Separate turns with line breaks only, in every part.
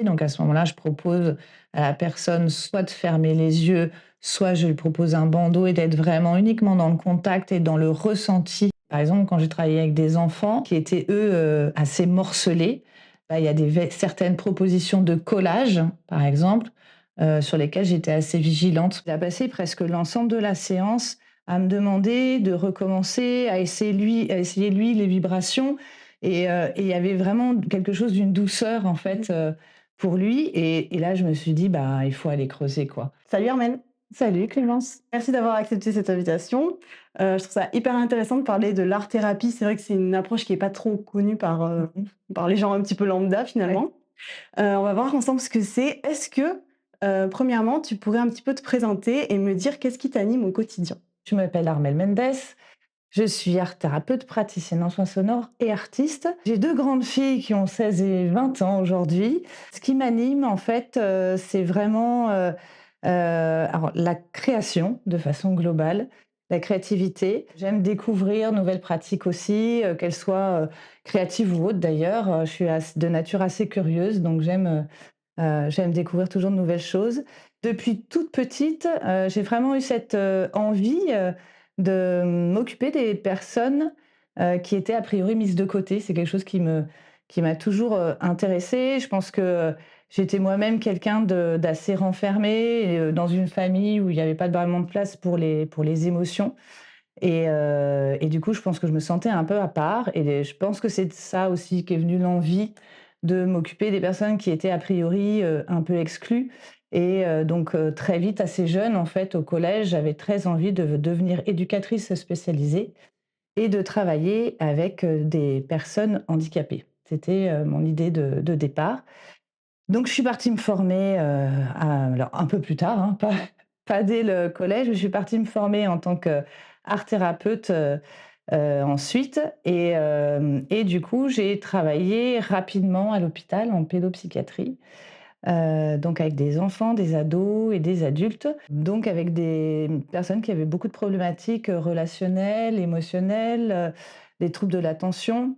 Donc à ce moment-là, je propose à la personne soit de fermer les yeux, soit je lui propose un bandeau et d'être vraiment uniquement dans le contact et dans le ressenti. Par exemple, quand j'ai travaillé avec des enfants qui étaient, eux, assez morcelés, bah, il y a certaines propositions de collage, par exemple, sur lesquelles j'étais assez vigilante. Il a passé presque l'ensemble de la séance à me demander de recommencer, à essayer lui les vibrations et il y avait vraiment quelque chose d'une douceur en fait, pour lui et là je me suis dit: «Bah, il faut aller creuser quoi».
Salut Armelle,
Salut Clémence.
merci d'avoir accepté cette invitation. Je trouve ça hyper intéressant de parler de l'art-thérapie. C'est vrai que c'est une approche qui est pas trop connue
Mmh.
par les gens un petit peu lambda
Ouais.
finalement. On va voir ensemble ce que c'est. Est-ce que, premièrement, tu pourrais un petit peu te présenter et me dire qu'est-ce qui t'anime au quotidien?
Je m'appelle Armelle Mendes, je suis art thérapeute, praticienne en soins sonores et artiste. J'ai 2 grandes filles qui ont 16 et 20 ans aujourd'hui. Ce qui m'anime en fait, c'est vraiment, alors la création de façon globale, la créativité. J'aime découvrir nouvelles pratiques aussi, qu'elles soient, créatives ou autres d'ailleurs. Je suis de nature assez curieuse donc j'aime découvrir toujours de nouvelles choses. Depuis toute petite, j'ai vraiment eu cette, envie, de m'occuper des personnes, qui étaient a priori mises de côté. C'est quelque chose qui m'a toujours, intéressée. Je pense que, j'étais moi-même quelqu'un d'assez renfermé et dans une famille où il y avait pas vraiment de place pour les émotions et du coup, je pense que je me sentais un peu à part et je pense que c'est de ça aussi qu'est venue l'envie de m'occuper des personnes qui étaient a priori, un peu exclues donc très vite, assez jeune, en fait, au collège, j'avais très envie de devenir éducatrice spécialisée et de travailler avec, des personnes handicapées. C'était, mon idée de départ. Donc je suis partie me former, alors un peu plus tard, hein, pas dès le collège, mais je suis partie me former en tant qu'art thérapeute, ensuite et du coup, j'ai travaillé rapidement à l'hôpital en pédopsychiatrie, donc avec des enfants, des ados et des adultes, donc avec des personnes qui avaient beaucoup de problématiques, relationnelles, émotionnelles, des troubles de l'attention.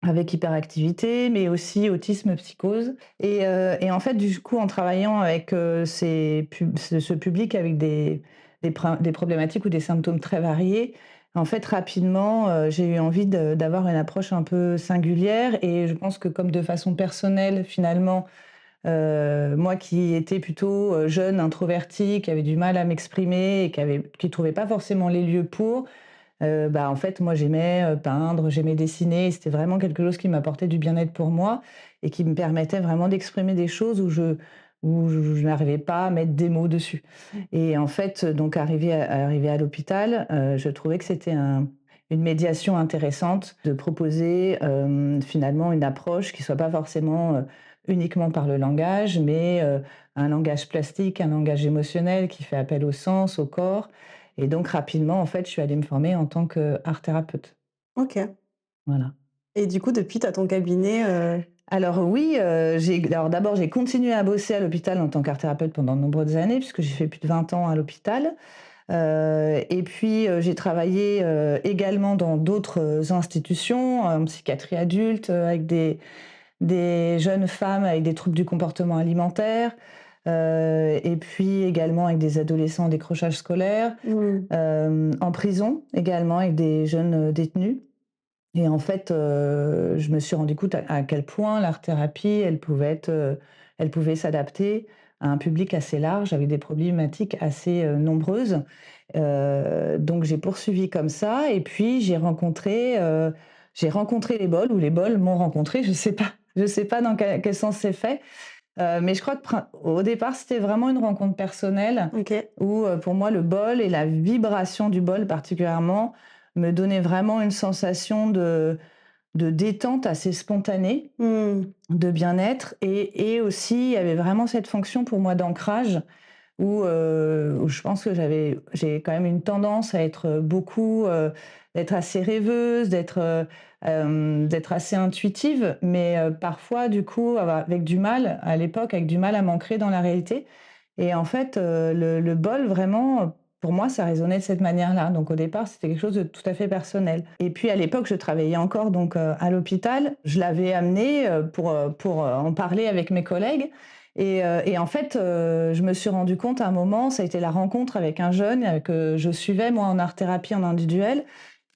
Avec hyperactivité, mais aussi autisme, psychose et en fait, du coup, en travaillant avec, ce public avec des problématiques ou des symptômes très variés, en fait, rapidement, j'ai eu envie d'avoir une approche un peu singulière et je pense que comme de façon personnelle, finalement, moi qui étais plutôt, jeune, introvertie, qui avait du mal à m'exprimer et qui trouvait pas forcément les lieux pour, bah, en fait, moi, j'aimais, peindre, j'aimais dessiner. C'était vraiment quelque chose qui m'apportait du bien-être pour moi et qui me permettait vraiment d'exprimer des choses où je n'arrivais pas à mettre des mots dessus et en fait, donc arrivée à l'hôpital, je trouvais que c'était une médiation intéressante de proposer, finalement une approche qui soit pas forcément, uniquement par le langage, mais, un langage plastique, un langage émotionnel qui fait appel au sens, au corps et donc rapidement, en fait, je suis allée me former en tant qu'art thérapeute.
OK,
Voilà.
et du coup, depuis, tu as ton cabinet,
Alors oui, alors d'abord, j'ai continué à bosser à l'hôpital en tant qu'art thérapeute pendant de nombreuses années puisque j'ai fait plus de 20 ans à l'hôpital. Et puis, j'ai travaillé, également dans d'autres, institutions, en psychiatrie adulte, avec des jeunes femmes avec des troubles du comportement alimentaire, et puis également avec des adolescents en décrochage scolaire,
mmh,
en prison également avec des jeunes, détenus et en fait, je me suis rendu compte à quel point l'art-thérapie, elle pouvait s'adapter à un public assez large avec des problématiques assez, nombreuses. Donc j'ai poursuivi comme ça et puis j'ai rencontré les bols ou les bols m'ont rencontré. Je sais pas dans quel sens c'est fait, mais je crois que au départ, c'était vraiment une rencontre personnelle
OK.
où, pour moi, le bol et la vibration du bol particulièrement me donnaient vraiment une sensation de détente assez spontanée,
Mmh.
de bien-être et aussi, il y avait vraiment cette fonction pour moi d'ancrage où je pense que j'ai quand même une tendance à être, beaucoup, d'être assez rêveuse, d'être assez intuitive, mais parfois du coup avec du mal, à l'époque, avec du mal à m'ancrer dans la réalité et en fait, le bol vraiment, pour moi, ça résonnait de cette manière-là. Donc au départ, c'était quelque chose de tout à fait personnel. Et puis à l'époque, je travaillais encore donc à l'hôpital. Je l'avais amené pour en parler avec mes collègues. Et en fait, je me suis rendu compte à un moment, ça a été la rencontre avec un jeune que je suivais moi en art-thérapie en individuel,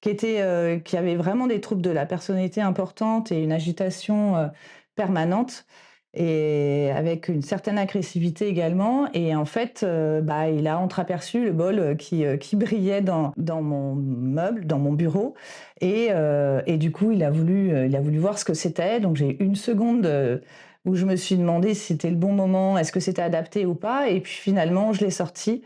qui avait vraiment des troubles de la personnalité importantes et une agitation permanente et avec une certaine agressivité également. Et en fait, bah, il a entreaperçu le bol qui brillait dans mon meuble, dans mon bureau. Et du coup, il a voulu voir ce que c'était. Donc j'ai eu une seconde où je me suis demandé si c'était le bon moment, est-ce que c'était adapté ou pas. Et puis finalement, je l'ai sorti.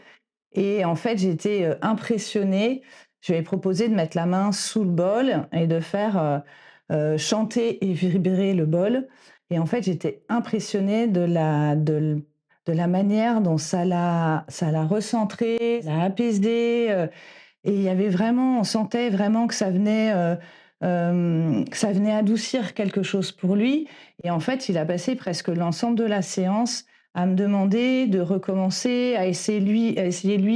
Et en fait, j'ai été impressionnée. Je lui ai proposé de mettre la main sous le bol et de faire chanter et vibrer le bol. Et en fait, j'étais impressionnée de la manière dont ça l'a recentré, ça l'a apaisé. Et il y avait vraiment, on sentait vraiment que ça venait adoucir quelque chose pour lui. Et en fait, il a passé presque l'ensemble de la séance à me demander de recommencer, à essayer lui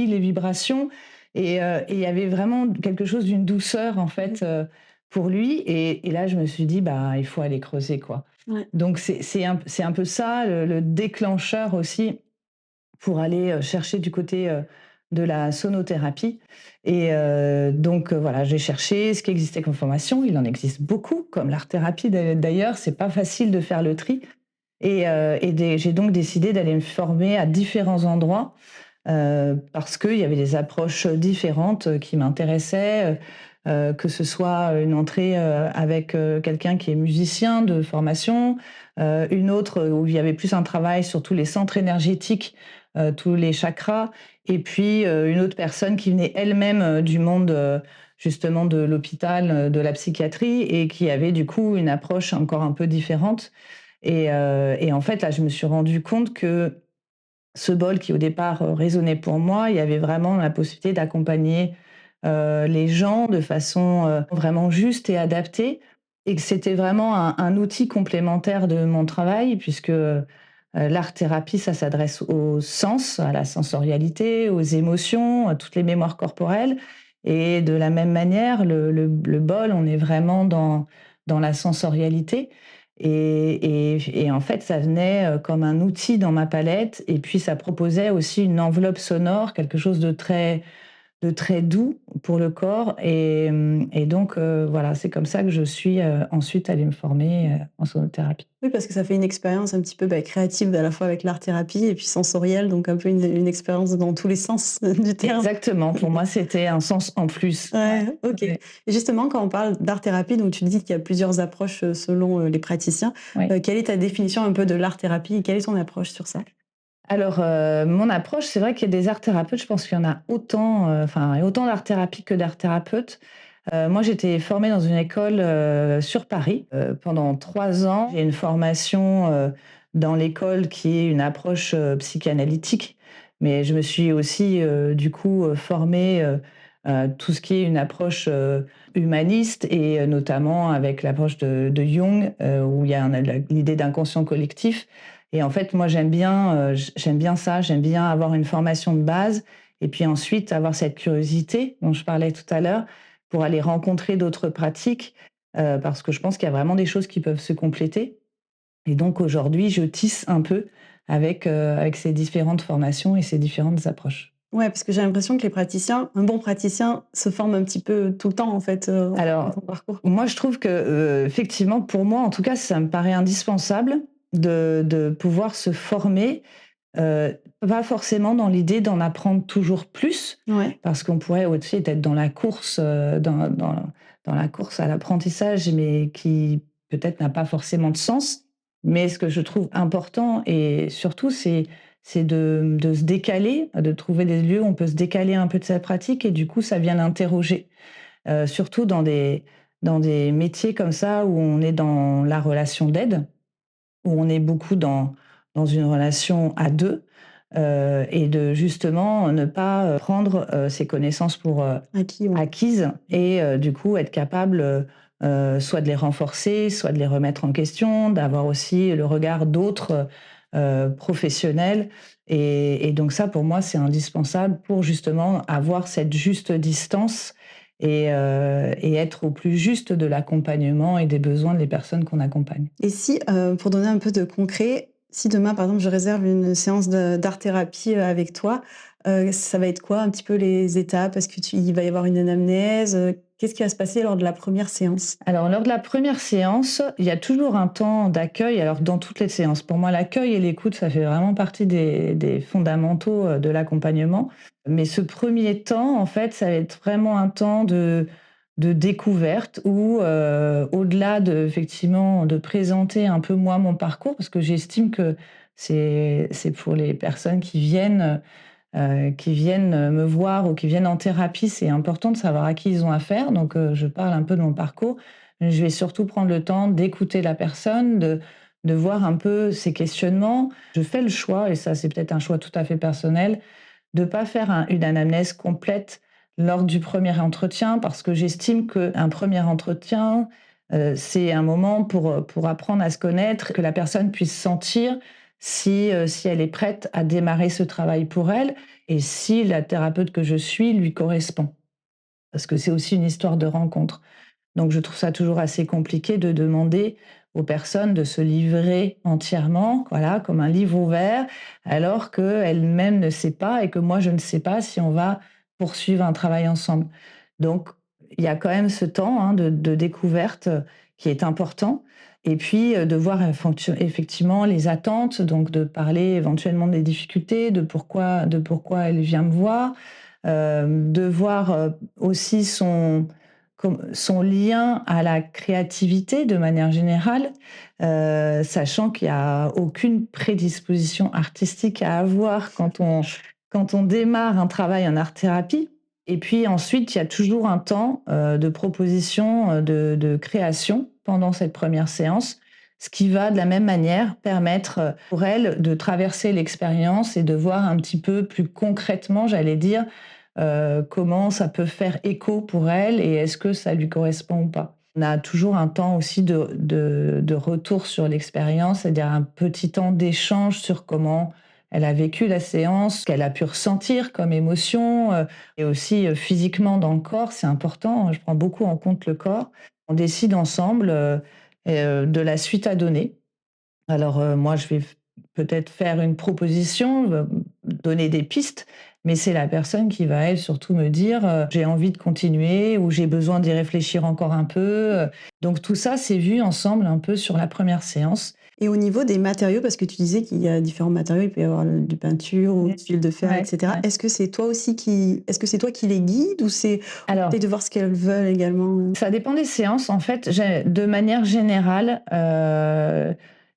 les vibrations. Et il y avait vraiment quelque chose d'une douceur en fait pour lui. Et là, je me suis dit, bah, il faut aller creuser quoi.
Ouais.
Donc c'est un peu ça le déclencheur aussi pour aller chercher du côté de la sonothérapie. Et donc voilà, j'ai cherché ce qui existait comme formation. Il en existe beaucoup, comme l'art-thérapie d'ailleurs. C'est pas facile de faire le tri. J'ai donc décidé d'aller me former à différents endroits parce qu'il y avait des approches différentes qui m'intéressaient, que ce soit une entrée avec quelqu'un qui est musicien de formation, une autre où il y avait plus un travail sur tous les centres énergétiques, tous les chakras, et puis une autre personne qui venait elle-même du monde justement de l'hôpital, de la psychiatrie, et qui avait du coup une approche encore un peu différente. Et en fait, là, je me suis rendu compte que ce bol qui, au départ, résonnait pour moi, il y avait vraiment la possibilité d'accompagner, les gens de façon, vraiment juste et adaptée, et que c'était vraiment un outil complémentaire de mon travail puisque, l'art-thérapie, ça s'adresse aux sens, à la sensorialité, aux émotions, à toutes les mémoires corporelles. Et de la même manière, le bol, on est vraiment dans la sensorialité. Et en fait, ça venait comme un outil dans ma palette, et puis ça proposait aussi une enveloppe sonore, quelque chose de très doux pour le corps. Et donc, voilà, c'est comme ça que je suis ensuite allée me former en sonothérapie.
Oui, parce que ça fait une expérience un petit peu, bah, créative à la fois avec l'art-thérapie et puis sensorielle, donc un peu une expérience dans tous les sens du terme.
Exactement, pour moi, c'était un sens en plus.
Ouais, OK.
Ouais,
Et justement, quand on parle d'art-thérapie, donc tu dis qu'il y a plusieurs approches, selon, les praticiens.
ouais.
Quelle est ta définition un peu de l'art-thérapie et quelle est ton approche sur ça?
Alors, mon approche, c'est vrai qu'il y a des art thérapeutes, je pense qu'il y en a autant, enfin, il y a autant d'art thérapie que d'art thérapeutes. Moi, j'étais formée dans une école, sur Paris, pendant 3 ans. J'ai une formation, dans l'école qui est une approche, psychanalytique, mais je me suis aussi, du coup, formée, tout ce qui est une approche, humaniste, et notamment avec l'approche de Jung, où il y a l'idée d'inconscient collectif. Et en fait, moi, j'aime bien ça, j'aime bien avoir une formation de base et puis ensuite avoir cette curiosité dont je parlais tout à l'heure pour aller rencontrer d'autres pratiques, parce que je pense qu'il y a vraiment des choses qui peuvent se compléter. Et donc aujourd'hui, je tisse un peu avec ces différentes formations et ces différentes approches.
Ouais, parce que j'ai l'impression que les praticiens un bon praticien se forme un petit peu tout le temps, en fait, dans
Alors,
son parcours.
moi, je trouve que, effectivement, pour moi, en tout cas, ça me paraît indispensable de pouvoir se former. Pas forcément dans l'idée d'en apprendre toujours plus,
Ouais.
parce qu'on pourrait aussi être dans la course, dans la course à l'apprentissage, mais qui peut-être n'a pas forcément de sens. Mais ce que je trouve important et surtout, c'est de se décaler, de trouver des lieux où on peut se décaler un peu de sa pratique, et du coup, ça vient l'interroger. Surtout dans des métiers comme ça où on est dans la relation d'aide, où on est beaucoup dans une relation à 2, et de justement ne pas, prendre, ses connaissances pour,
Acquis, ouais.
acquises, et du coup être capable, soit de les renforcer, soit de les remettre en question, d'avoir aussi le regard d'autres, professionnelle et donc ça, pour moi, c'est indispensable pour justement avoir cette juste distance et être au plus juste de l'accompagnement et des besoins des personnes qu'on accompagne.
Et si, pour donner un peu de concret, si demain, par exemple, je réserve une séance de d'art-thérapie, avec toi, ça va être quoi un petit peu les étapes? Est-ce que tu il va y avoir une anamnèse? Qu'est-ce qui va se passer lors de la première séance?
Alors, lors de la première séance, il y a toujours un temps d'accueil, alors dans toutes les séances. Pour moi, l'accueil et l'écoute, ça fait vraiment partie des fondamentaux, de l'accompagnement. Mais ce premier temps, en fait, ça va être vraiment un temps de découverte où, au-delà de effectivement, de présenter un peu moi, mon parcours, parce que j'estime que c'est pour les personnes qui viennent me voir ou qui viennent en thérapie, c'est important de savoir à qui ils ont affaire. Donc, je parle un peu de mon parcours. Je vais surtout prendre le temps d'écouter la personne, de voir un peu ses questionnements. Je fais le choix, et ça, c'est peut-être un choix tout à fait personnel, de ne pas faire une anamnèse complète lors du premier entretien, parce que j'estime qu'un premier entretien, c'est un moment pour apprendre à se connaître, que la personne puisse sentir si elle est prête à démarrer ce travail pour elle et si la thérapeute que je suis lui correspond. Parce que c'est aussi une histoire de rencontre. Donc je trouve ça toujours assez compliqué de demander aux personnes de se livrer entièrement, voilà, comme un livre ouvert, alors qu'elle-même ne sait pas et que moi je ne sais pas si on va poursuivre un travail ensemble. Donc il y a quand même ce temps, hein, de découverte qui est important. Et puis de voir effectivement les attentes, donc de parler éventuellement des difficultés, de pourquoi elle vient me voir, de voir aussi son lien à la créativité de manière générale, sachant qu'il y a aucune prédisposition artistique à avoir quand on démarre un travail en art-thérapie. Et puis ensuite, il y a toujours un temps, de proposition, de création pendant cette première séance, ce qui va de la même manière permettre, pour elle de traverser l'expérience et de voir un petit peu plus concrètement, j'allais dire, comment ça peut faire écho pour elle et est-ce que ça lui correspond ou pas. On a toujours un temps aussi de retour sur l'expérience, c'est-à-dire un petit temps d'échange sur comment elle a vécu la séance, ce qu'elle a pu ressentir comme émotion, et aussi, physiquement dans le corps, c'est important, je prends beaucoup en compte le corps. On décide ensemble, de la suite à donner. Alors, moi, je vais peut-être faire une proposition, donner des pistes, mais c'est la personne qui va, elle, surtout me dire, «J'ai envie de continuer» ou «J'ai besoin d'y réfléchir encore un peu», donc tout ça, c'est vu ensemble un peu sur la première séance.
Et au niveau des matériaux, parce que tu disais qu'il y a différents matériaux, il peut y avoir du peinture ou
Mmh.
du fil de fer, et
Ouais,
cetera.
ouais.
Est-ce que c'est toi qui les guides ou c'est on
Alors,
essaye de voir ce qu'elles veulent également?
ça dépend des séances. En fait, de manière générale,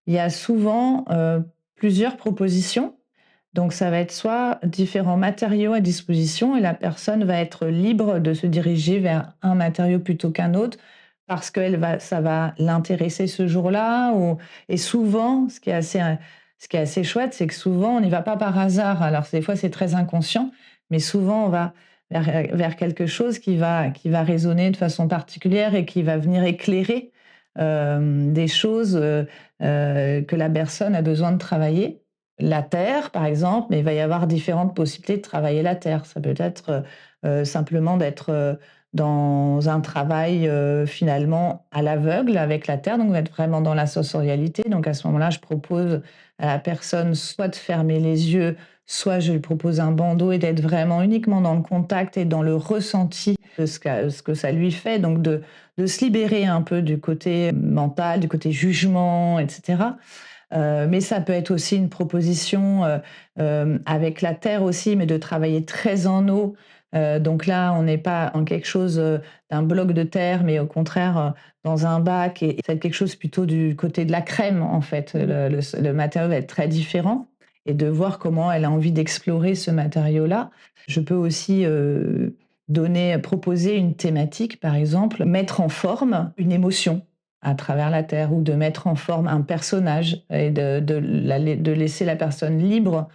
il y a souvent, plusieurs propositions. Donc ça va être soit différents matériaux à disposition et la personne va être libre de se diriger vers un matériau plutôt qu'un autre parce que ça va l'intéresser ce jour-là et souvent, ce qui est assez chouette, c'est que souvent on n'y va pas par hasard. Alors des fois c'est très inconscient, mais souvent on va vers quelque chose qui va résonner de façon particulière et qui va venir éclairer, des choses, que la personne a besoin de travailler. La terre, par exemple, mais il va y avoir différentes possibilités de travailler la terre. Ça peut être, simplement d'être, dans un travail, finalement à l'aveugle avec la terre, donc d'être vraiment dans la sensorialité. Donc à ce moment-là, je propose à la personne soit de fermer les yeux, soit je lui propose un bandeau et d'être vraiment uniquement dans le contact et dans le ressenti de ce que ça lui fait, donc de se libérer un peu du côté mental, du côté jugement et cetera. Mais ça peut être aussi une proposition, avec la terre aussi, mais de travailler très en eau. Donc là, on n'est pas en quelque chose, d'un bloc de terre, mais au contraire, dans un bac et ça va être quelque chose plutôt du côté de la crème, en fait. Le matériau va être très différent et de voir comment elle a envie d'explorer ce matériau-là. Je peux aussi, proposer une thématique, par exemple, mettre en forme une émotion à travers la terre ou de mettre en forme un personnage et de laisser la personne libre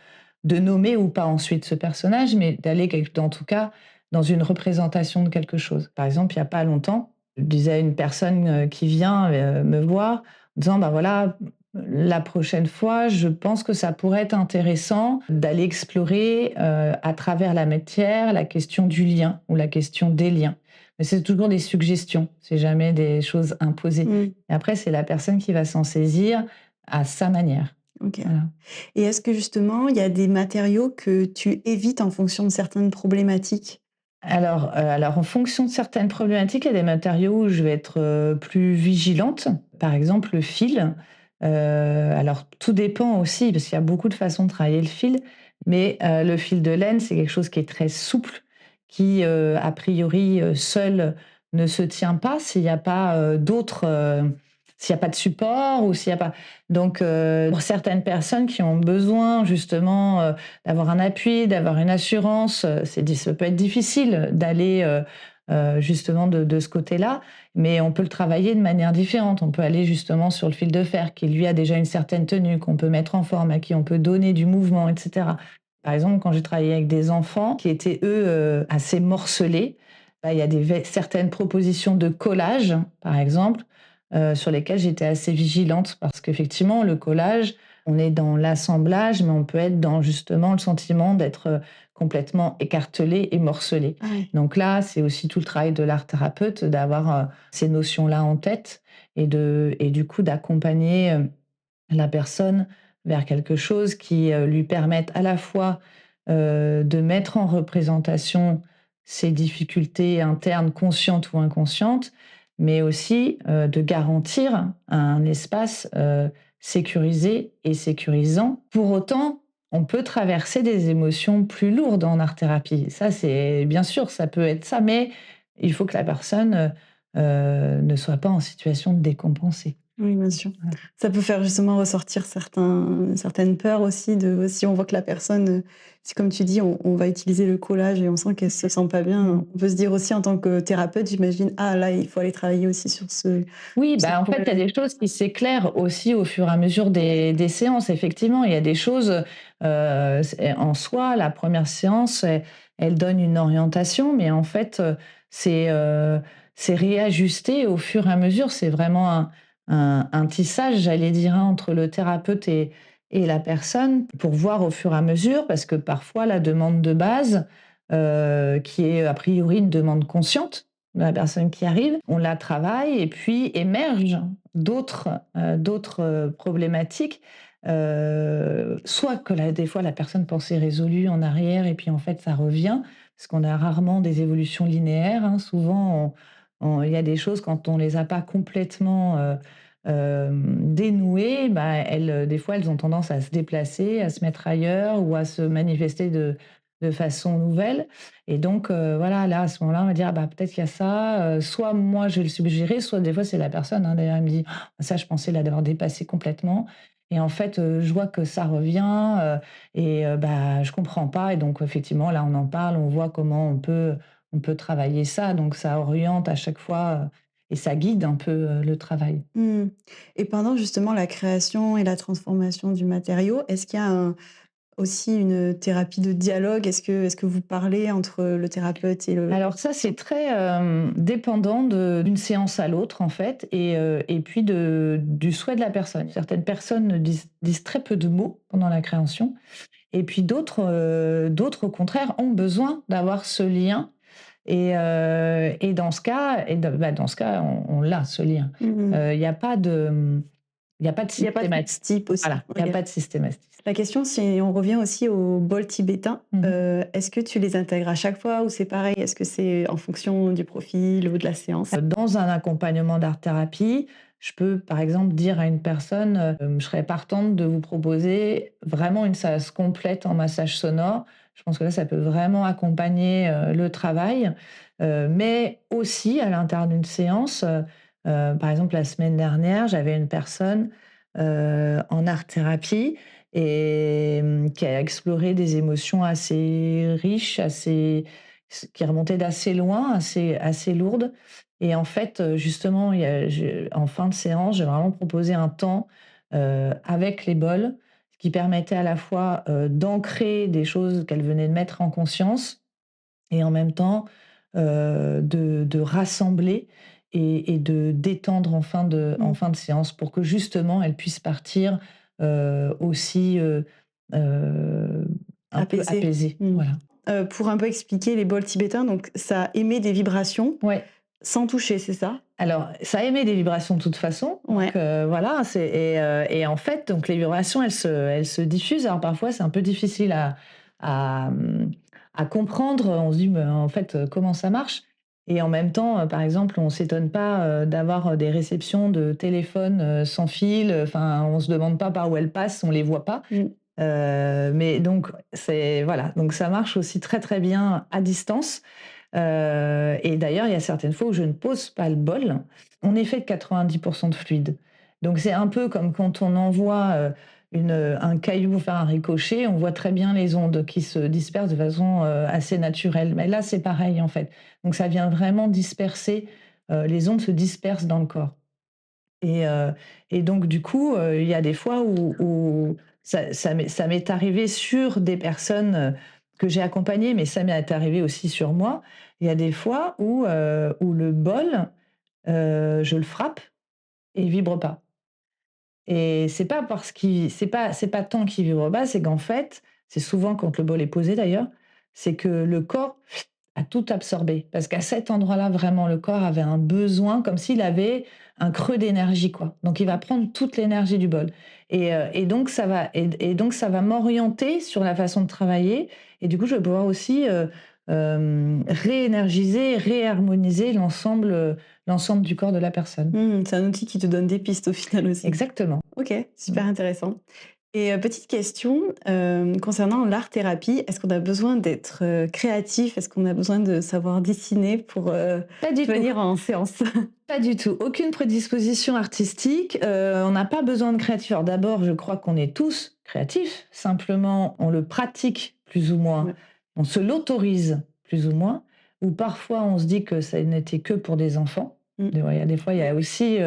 de nommer ou pas ensuite ce personnage, mais d'aller en tout cas dans une représentation de quelque chose. Par exemple, il y a pas longtemps, je disais à une personne, qui vient, me voir en disant: «Bah, voilà, La prochaine fois, je pense que ça pourrait être intéressant d'aller explorer, à travers la matière, la question du lien ou la question des liens. Mais c'est toujours des suggestions, c'est jamais des choses imposées.
Mmh,
Et après, c'est la personne qui va s'en saisir à sa manière.
OK.
Voilà.
Et est-ce que justement, il y a des matériaux que tu évites en fonction de certaines problématiques?
Alors en fonction de certaines problématiques, il y a des matériaux où je vais être, plus vigilante. Par exemple, le fil, alors tout dépend aussi parce qu'il y a beaucoup de façons de travailler le fil, mais le fil de laine, c'est quelque chose qui est très souple, qui, a priori, seul ne se tient pas s'il n'y a pas, s'il n'y a pas de support ou s'il y a pas donc pour certaines personnes qui ont besoin justement, d'avoir un appui, d'avoir une assurance, ça peut être difficile d'aller, justement de ce côté-là, mais on peut le travailler de manière différente. On peut aller justement sur le fil de fer qui lui a déjà une certaine tenue, qu'on peut mettre en forme, à qui on peut donner du mouvement et cetera. Par exemple, quand j'ai travaillé avec des enfants qui étaient eux, assez morcelés, bah, il y a certaines propositions de collage, par exemple, sur lesquelles j'étais assez vigilante parce qu'effectivement le collage, on est dans l'assemblage, mais on peut être dans justement le sentiment d'être, complètement écartelé et morcelé.
Ah ouais.
Donc là, c'est aussi tout le travail de l'art thérapeute d'avoir, ces notions-là en tête et du coup d'accompagner, la personne vers quelque chose qui, lui permette à la fois, de mettre en représentation ses difficultés internes conscientes ou inconscientes, mais aussi, de garantir un espace, sécurisé et sécurisant. Pour autant, on peut traverser des émotions plus lourdes en art-thérapie. Ça, c'est bien sûr, ça peut être ça, mais il faut que la personne, ne soit pas en situation de décompenser.
Oui, bien sûr.
Voilà.
Ça peut faire justement ressortir certaines peurs aussi de si on voit que la personne, si comme tu dis, on va utiliser le collage et on sent qu'elle se sent pas bien,
Mmh.
on peut se dire aussi en tant que thérapeute, j'imagine: «Ah là, il faut aller travailler aussi sur
Oui,
cette
bah, en fait, il y a
problématique».
des choses qui s'éclairent aussi au fur et à mesure des séances. Effectivement, il y a des choses, c'est en soi, la première séance, elle donne une orientation, mais en fait, c'est, heu, c'est réajusté au fur et à mesure. C'est vraiment un tissage, j'allais dire, hein, entre le thérapeute et la personne pour voir au fur et à mesure parce que parfois la demande de base, qui est a priori une demande consciente, de la personne qui arrive, on la travaille et puis émergent d'autres, problématiques, soit que des fois la personne pensait résolue en arrière et puis en fait ça revient, parce qu'on a rarement des évolutions linéaires, hein. Souvent il y a des choses quand on les a pas complètement, dénouées, bah, des fois elles ont tendance à se déplacer, à se mettre ailleurs ou à se manifester de façon nouvelle. Et donc, voilà, là, à ce moment-là, on va dire: «Ah bah, peut-être qu'il y a ça», soit moi je vais le suggérer, soit des fois c'est la personne, hein, d'ailleurs, elle me dit: «Ah, ça je pensais l'avoir dépassé complètement et en fait, je vois que ça revient, bah, je comprends pas» et donc effectivement, là, on en parle, on voit comment on peut travailler ça, donc ça oriente à chaque fois, et ça guide un peu, le travail.
Mmh. Et pendant justement la création et la transformation du matériau, est-ce qu'il y a aussi une thérapie de dialogue? Est-ce que vous parlez entre le thérapeute et le
Alors ça, c'est très, dépendant d'une séance à l'autre, en fait et puis du souhait de la personne. Certaines personnes disent très peu de mots pendant la création et puis d'autres, au contraire, ont besoin d'avoir ce lien et dans ce cas dans ce cas, on l'a ce lien.
mmh
Il y a pas de, il y a pas de
Il y a pas de
systématique.
type aussi?
Voilà, il y a
OK.
pas de systématique.
La question, si on revient aussi aux bols tibétains,
Mmh.
est-ce que tu les intègres à chaque fois ou c'est pareil? Est-ce que c'est en fonction du profil ou de la séance?
Dans un accompagnement d'art-thérapie, je peux, par exemple, dire à une personne, «Je serais partante de vous proposer vraiment une séance complète en massage sonore». Je pense que là, ça peut vraiment accompagner, le travail, mais aussi à l'intérieur d'une séance, par exemple, la semaine dernière, j'avais une personne, en art-thérapie et qui a exploré des émotions assez riches, qui remontaient d'assez loin, assez lourdes et en fait, justement, en fin de séance, j'ai vraiment proposé un temps, avec les bols, ce qui permettait à la fois, d'ancrer des choses qu'elle venait de mettre en conscience et en même temps, de rassembler et de détendre en
Mmh.
fin de séance pour que justement elle puisse partir, aussi, heu, un peu
Apaisé.
apaisée.
Mmh.
Voilà.
Pour un peu expliquer les bols tibétains, donc ça émet des vibrations
Ouais.
sans toucher, c'est ça?
Alors, ça émet des vibrations de toute façon, donc
Ouais.
voilà, et en fait, donc les vibrations, elles se diffusent. Alors parfois, c'est un peu difficile à, à comprendre. On se dit: «Mais en fait, comment ça marche?» Et en même temps, par exemple, on s'étonne pas, d'avoir, des réceptions de téléphone, sans fil, enfin, on se demande pas par où elles passent, on les voit pas.
Mmh.
Mais donc c'est voilà, donc ça marche aussi très, très bien à distance. Et d'ailleurs, il y a certaines fois où je ne pose pas le bol. On est fait de 90 de fluide. Donc c'est un peu comme quand on envoie, un caillou faire un ricochet, on voit très bien les ondes qui se dispersent de façon, assez naturelle. Mais là, c'est pareil, en fait. Donc ça vient vraiment disperser, les ondes se dispersent dans le corps. Et heu et donc du coup, il y a des fois où ça m'est arrivé sur des personnes, que j'ai accompagnées, mais ça m'est arrivé aussi sur moi. Il y a des fois où le bol, je le frappe et il vibre pas. Et c'est pas parce qu'il c'est pas tant qu'il vibre pas, c'est qu'en fait, c'est souvent quand le bol est posé d'ailleurs, c'est que le corps a tout absorbé. Parce qu'à cet endroit-là, vraiment, le corps avait un besoin, comme s'il avait un creux d'énergie, quoi. Donc il va prendre toute l'énergie du bol. Et donc ça va m'orienter sur la façon de travailler. Et du coup, je vais pouvoir aussi réénergiser, réharmoniser l'ensemble du corps de la personne.
Mmh, c'est un outil qui te donne des pistes au final aussi.
Exactement.
OK,
Mmh.
super intéressant. Et petite question, concernant l'art-thérapie, est-ce qu'on a besoin d'être, créatif? Est-ce qu'on a besoin de savoir dessiner pour,
Pas du tout.
venir en séance?
Pas du tout. Aucune prédisposition artistique. On n'a pas besoin de créatif. Alors d'abord, je crois qu'on est tous créatifs. Simplement, on le pratique plus ou moins.
Ouais.
On se l'autorise plus ou moins. Ou parfois, on se dit que ça n'était que pour des enfants.
Mmh.
Des fois, il y a aussi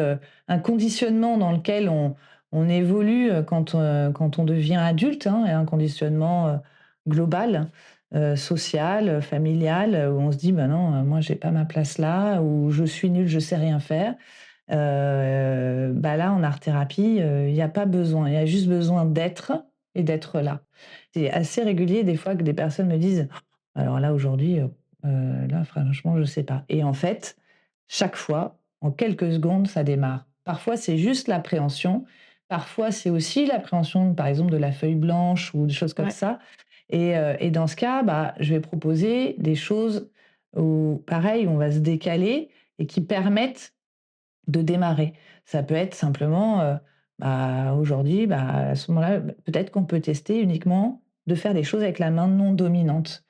un conditionnement dans lequel on évolue quand on devient adulte, hein, et un conditionnement global, social, familial, où on se dit: «Bah non, moi j'ai pas ma place là» ou «Je suis nul, je sais rien faire». Bah là, en art-thérapie, il y a pas besoin, il y a juste besoin d'être et d'être là. C'est assez régulier des fois que des personnes me disent: «Alors là aujourd'hui, là franchement je sais pas» et en fait, chaque fois, en quelques secondes, ça démarre. Parfois, c'est juste l'appréhension, parfois c'est aussi l'appréhension, par exemple, de la feuille blanche ou des choses comme
Ouais.
ça et dans ce cas, bah, je vais proposer des choses où pareil, on va se décaler et qui permettent de démarrer. Ça peut être simplement, bah, aujourd'hui, bah, à ce moment-là, peut-être qu'on peut tester uniquement de faire des choses avec la main non dominante.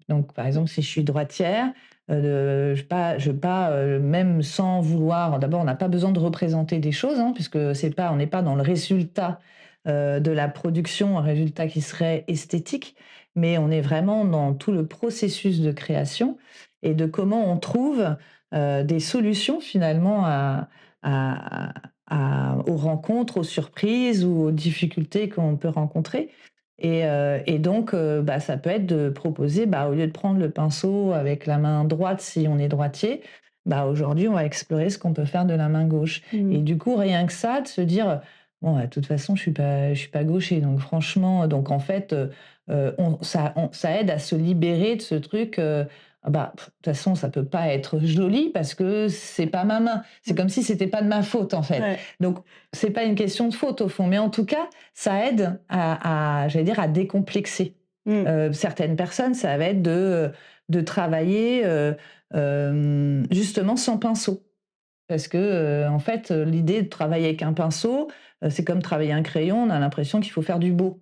Donc, par exemple, si je suis droitière, je vais pas, même sans vouloir d'abord, on n'a pas besoin de représenter des choses, hein, puisque on n'est pas dans le résultat, de la production, un résultat qui serait esthétique, mais on est vraiment dans tout le processus de création et de comment on trouve, des solutions finalement à aux rencontres, aux surprises ou aux difficultés qu'on peut rencontrer. Et donc, bah, ça peut être de proposer, bah, au lieu de prendre le pinceau avec la main droite si on est droitier, bah, aujourd'hui, on va explorer ce qu'on peut faire de la main gauche. Et
Mmh.
du coup, rien que ça, de se dire: «Bon, bah, de toute façon, je suis pas gaucher, donc franchement» donc en fait, ça aide à se libérer de ce truc, ah bah, de toute façon, ça peut pas être joli parce que c'est pas ma main. C'est
Mmh.
comme si c'était pas de ma faute, en fait.
Ouais.
Donc c'est pas une question de faute, au fond, mais en tout cas, ça aide j'allais dire, à décomplexer.
Mmh.
Certaines personnes, ça va être de travailler, justement sans pinceau. Parce que, en fait, l'idée de travailler avec un pinceau, c'est comme travailler un crayon, on a l'impression qu'il faut faire du beau.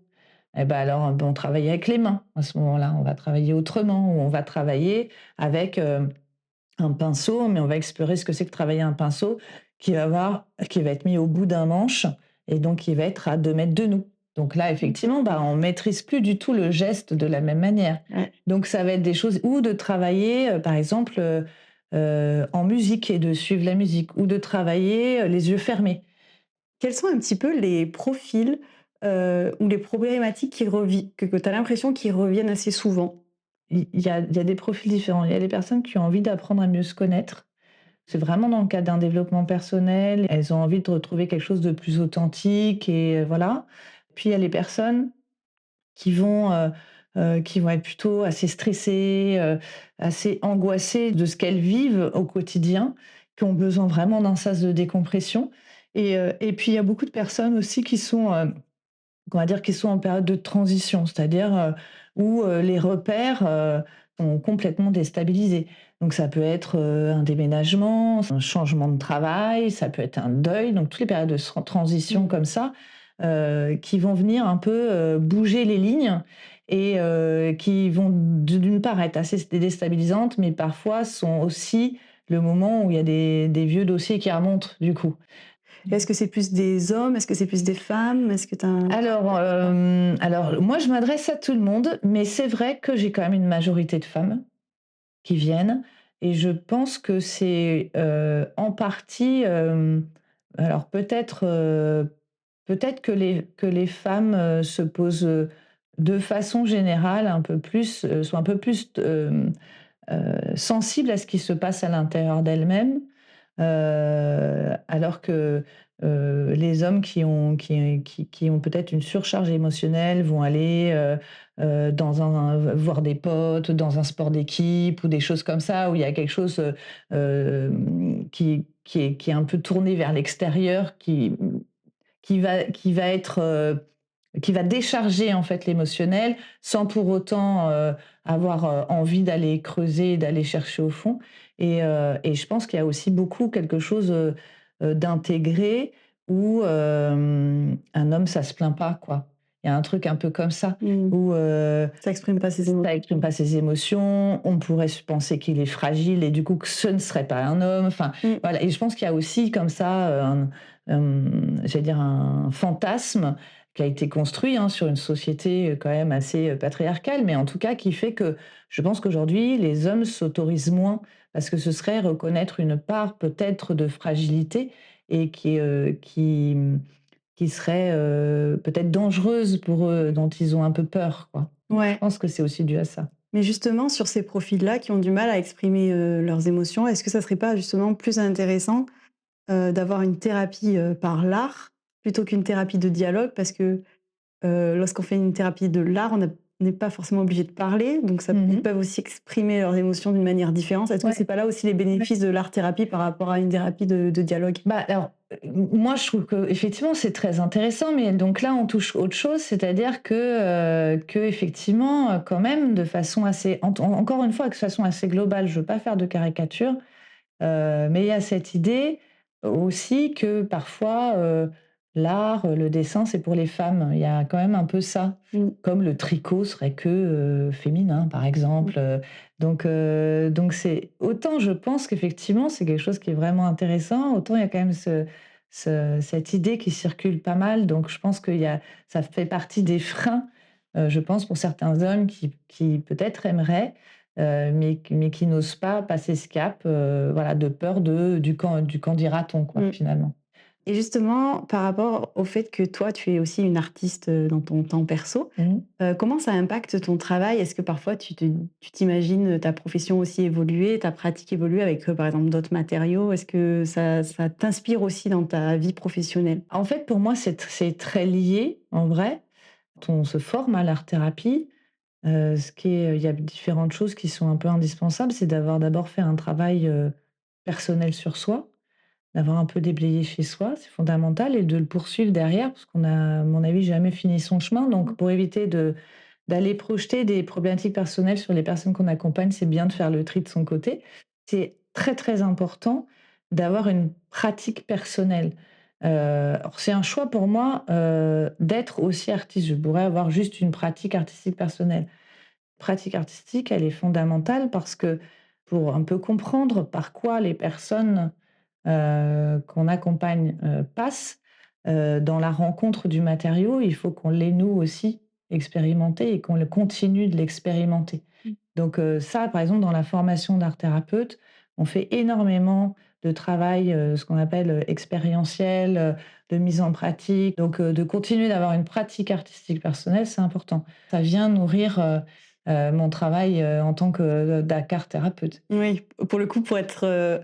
Et ben alors, on travaille avec les mains à ce moment-là, on va travailler autrement ou on va travailler avec, un pinceau, mais on va explorer ce que c'est que travailler un pinceau qui va être mis au bout d'un manche et donc qui va être à 2 mètres de nous. Donc là,
OK.
effectivement, bah, on maîtrise plus du tout le geste de la même manière.
Ouais.
Donc ça va être des choses ou de travailler, par exemple, en musique et de suivre la musique ou de travailler, les yeux fermés.
Quels sont un petit peu les profils, ou les problématiques que tu as l'impression qui reviennent assez souvent?
Il y a des profils différents. Il y a des personnes qui ont envie d'apprendre à mieux se connaître. C'est vraiment dans le cadre d'un développement personnel. Elles ont envie de retrouver quelque chose de plus authentique et voilà. Puis il y a les personnes qui vont être plutôt assez stressées, assez angoissées de ce qu'elles vivent au quotidien, qui ont besoin vraiment d'un sas de décompression et puis il y a beaucoup de personnes aussi qui sont, on va dire, qui sont en période de transition, c'est-à-dire, où, les repères, sont complètement déstabilisés. Donc ça peut être, un déménagement, un changement de travail, ça peut être un deuil, donc toutes les périodes de transition
Mmh.
comme ça, qui vont venir un peu, bouger les lignes et qui vont d'une part être assez déstabilisantes, mais parfois sont aussi le moment où il y a des vieux dossiers qui remontent du coup.
Est-ce que c'est plus des hommes? Est-ce que c'est plus des femmes? Est-ce que tu as un
Alors moi je m'adresse à tout le monde, mais c'est vrai que j'ai quand même une majorité de femmes qui viennent et je pense que c'est, en partie, alors peut-être que les femmes, se posent, de façon générale un peu plus, sont un peu plus sensibles à ce qui se passe à l'intérieur d'elles-mêmes. Alors que, les hommes qui ont peut-être une surcharge émotionnelle vont aller, dans voir des potes, dans un sport d'équipe ou des choses comme ça, où il y a quelque chose, qui est un peu tourné vers l'extérieur, qui va être, qui va décharger en fait l'émotionnel, sans pour autant, avoir, envie d'aller creuser, d'aller chercher au fond et je pense qu'il y a aussi beaucoup quelque chose, d'intégré où, un homme ça se plaint pas quoi. Il y a un truc un peu comme ça
mmh,
où,
ça exprime pas ses
ça
émotions?
exprime pas ses émotions, on pourrait se penser qu'il est fragile et du coup que ce ne serait pas un homme. Enfin,
Mmh.
voilà et je pense qu'il y a aussi comme ça, j'allais dire un fantasme qui a été construit, hein, sur une société, quand même assez, patriarcale, mais en tout cas qui fait que je pense qu'aujourd'hui les hommes s'autorisent moins parce que ce serait reconnaître une part peut-être de fragilité et qui serait, peut-être dangereuse pour eux, dont ils ont un peu peur, quoi. Donc je
Ouais.
pense que c'est aussi dû à ça.
Mais justement, sur ces profils-là qui ont du mal à exprimer, leurs émotions, est-ce que ça serait pas justement plus intéressant, d'avoir une thérapie, par l'art, plutôt qu'une thérapie de dialogue? Parce que, lorsqu'on fait une thérapie de l'art, on n'est pas forcément obligé de parler, donc ça ils
Mmh.
peuvent aussi exprimer leurs émotions d'une manière différente. Est-ce que c'est
Ouais,
pas là aussi les
ouais.
bénéfices de l'art-thérapie par rapport à une thérapie de dialogue?
Bah, alors, moi je trouve qu'effectivement c'est très intéressant, mais donc là on touche autre chose, c'est-à-dire qu'effectivement, quand même de façon assez encore une fois, de façon assez globale, je veux pas faire de caricature. Mais il y a cette idée aussi que parfois, l'art, le dessin, c'est pour les femmes. Il y a quand même un peu ça.
Mmh.
Comme le tricot serait que, féminin, par
Mmh.
exemple, donc c'est autant je pense qu'effectivement, c'est quelque chose qui est vraiment intéressant, autant il y a quand même cette idée qui circule pas mal, donc je pense qu'il y a ça fait partie des freins, je pense pour certains hommes qui peut-être aimeraient, mais qui n'osent pas passer ce cap, voilà, de peur du «qu'en dira-t-on» quoi,
Mmh.
finalement.
Et justement, par rapport au fait que toi, tu es aussi une artiste, dans ton temps perso,
Mmh.
comment ça impacte ton travail? Est-ce que parfois tu t'imagines, ta profession aussi évoluer, ta pratique évoluer avec, par exemple, d'autres matériaux? Est-ce que ça t'inspire aussi dans ta vie professionnelle?
En fait, pour moi, c'est très lié, en vrai. Quand on se forme à l'art-thérapie, il y a différentes choses qui sont un peu indispensables. C'est d'avoir d'abord fait un travail, personnel sur soi, d'avoir un peu déblayé chez soi, c'est fondamental et de le poursuivre derrière parce qu'on a, à mon avis, jamais fini son chemin. Donc pour éviter d'aller projeter des problématiques personnelles sur les personnes qu'on accompagne, c'est bien de faire le tri de son côté. C'est très, très important d'avoir une pratique personnelle. Alors c'est un choix pour moi, d'être aussi artiste. Je pourrais avoir juste une pratique artistique personnelle. Pratique artistique, elle est fondamentale parce que pour un peu comprendre par quoi les personnes, qu'on accompagne, passent, dans la rencontre du matériau, il faut qu'on l'ait nous aussi expérimenté et qu'on le continue de l'expérimenter.
Mmh.
Donc ça, par exemple, dans la formation d'art thérapeute, on fait énormément de travail, ce qu'on appelle, expérientiel, de mise en pratique. Donc de continuer d'avoir une pratique artistique personnelle, c'est important. Ça vient nourrir, mon travail, en tant que, d'art thérapeute.
Oui, pour le coup, pour être,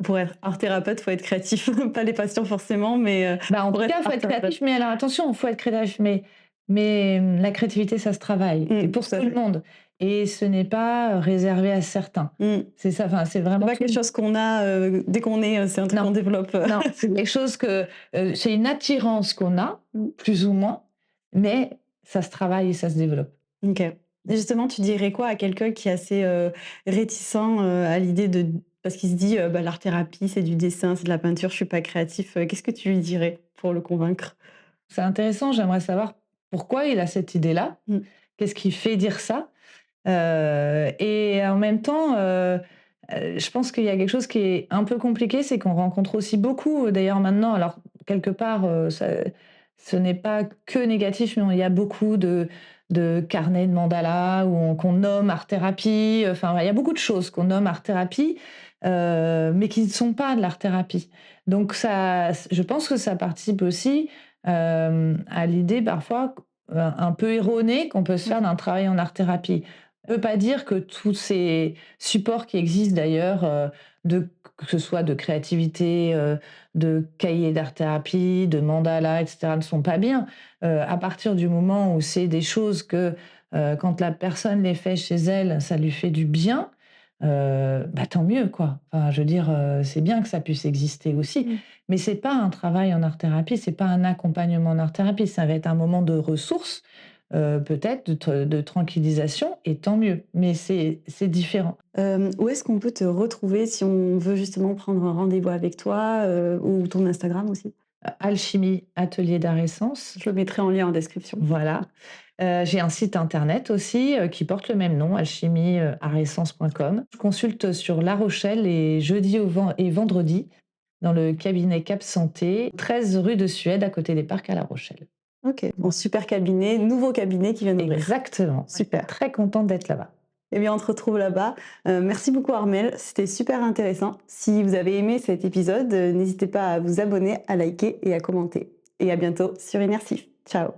Pour être art thérapeute, faut être créatif. Pas les patients forcément, mais
Bah, en tout
pour être
cas, il faut
art
être
thérapeute.
créatif, mais alors attention, il faut être créatif, mais la créativité, ça se travaille et pour
Tout à
tout le
fait.
monde et ce n'est pas réservé à certains.
Mmh.
C'est ça, enfin, c'est
C'est
vraiment
pas
tout.
quelque chose qu'on a, dès qu'on est, c'est un truc
Non,
qu'on développe.
non, c'est quelque chose que, c'est une attirance qu'on a,
Mmh.
plus ou moins, mais ça se travaille et ça se développe.
OK. Et justement, tu dirais quoi à quelqu'un qui est assez, réticent, à l'idée de parce qu'il se dit, «Bah, l'art-thérapie, c'est du dessin, c'est de la peinture, je suis pas créatif», qu'est-ce que tu lui dirais pour le convaincre?
C'est intéressant, j'aimerais savoir pourquoi il a cette idée-là.
Mmh.
Qu'est-ce qui fait dire ça? Et en même temps, je pense qu'il y a quelque chose qui est un peu compliqué, c'est qu'on rencontre aussi beaucoup, d'ailleurs maintenant, alors quelque part, ce n'est pas que négatif, mais il y a beaucoup de carnets de mandala qu'on nomme art-thérapie, enfin, il y a beaucoup de choses qu'on nomme art-thérapie, mais qui ne sont pas de l'art-thérapie. Donc ça, je pense que ça participe aussi, à l'idée parfois, un peu erronée qu'on peut se faire
Oui.
d'un travail en art-thérapie. Ça veut pas dire que tous ces supports qui existent d'ailleurs, que ce soit de créativité, de cahiers d'art-thérapie, de mandala et cetera, ne sont pas bien. À partir du moment où c'est des choses que, quand la personne les fait chez elle, ça lui fait du bien, bah, tant mieux quoi. Enfin, je veux dire, c'est bien que ça puisse exister aussi.
Mmh.
Mais c'est pas un travail en art-thérapie, c'est pas un accompagnement en art-thérapie, ça va être un moment de ressources, peut-être de tranquillisation et tant mieux, mais c'est différent.
Où est-ce qu'on peut te retrouver si on veut justement prendre un rendez-vous avec toi, ou ton Instagram aussi?
Alchimie, atelier d'art et sens,
Je le mettrai en lien en description.
voilà. J'ai un site internet aussi, qui porte le même nom, alchimie, artessence.com. Je consulte sur La Rochelle les jeudis et vendredis dans le cabinet Cap Santé, 13 rue de Suède à côté des Parcs à La Rochelle.
OK, bon
Voilà.
super cabinet, nouveau cabinet qui vient d'ouvrir.
Exactement, ouais.
Super.
Très contente d'être là-bas.
Eh bien, on te retrouve là-bas. Merci beaucoup Armelle, c'était super intéressant. Si vous avez aimé cet épisode, n'hésitez pas à vous abonner, à liker et à commenter. Et à bientôt sur Inersif. Ciao.